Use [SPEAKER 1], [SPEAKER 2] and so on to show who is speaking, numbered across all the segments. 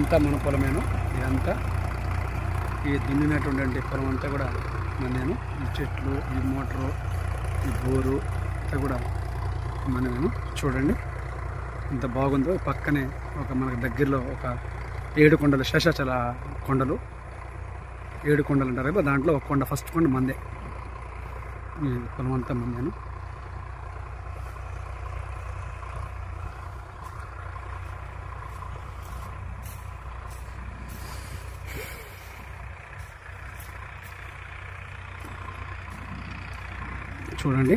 [SPEAKER 1] ఇదంతా మన పొలమేను. ఇదంతా ఈ దున్నినటువంటి పొలం అంతా కూడా నేను ఈ చెట్లు, ఈ మోటారు, ఈ బోరు అంతా కూడా మనమేను. చూడండి ఎంత బాగుందో. పక్కనే ఒక మనకు దగ్గరలో ఒక 7 కొండలు, శేషాచల కొండలు, 7 కొండలు అంటారు కదా, దాంట్లో ఒక కొండ, ఫస్ట్ కొండ మందే. ఈ పొలం అంతా మందేను. చూడండి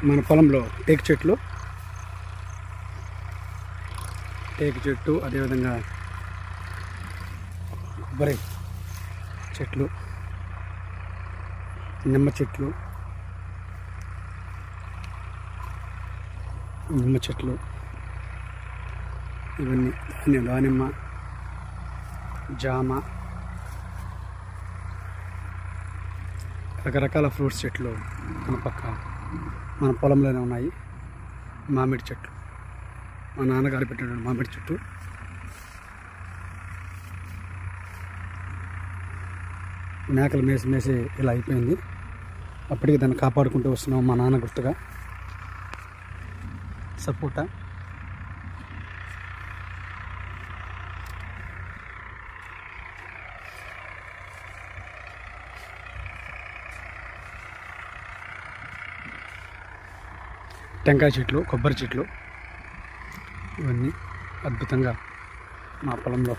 [SPEAKER 1] మన పొలంలో టేకు చెట్లు, అదేవిధంగా కొబ్బరి చెట్లు, నిమ్మ చెట్లు, ఇవన్నీ దానిమ్మ, జామ, రకరకాల ఫ్రూట్స్ చెట్లు మన పొలంలోనే ఉన్నాయి. మామిడి చెట్లు, మా నాన్నగారు పెట్టినటువంటి మామిడి చెట్టు. మేకలు మేసి ఇలా అయిపోయింది. అప్పటికి దాన్ని కాపాడుకుంటూ వస్తున్నాం మా నాన్న గుర్తుగా. సపోటా, టెంకాయ చెట్లు, కొబ్బరి చెట్లు, ఇవన్నీ అద్భుతంగా మా పొలంలో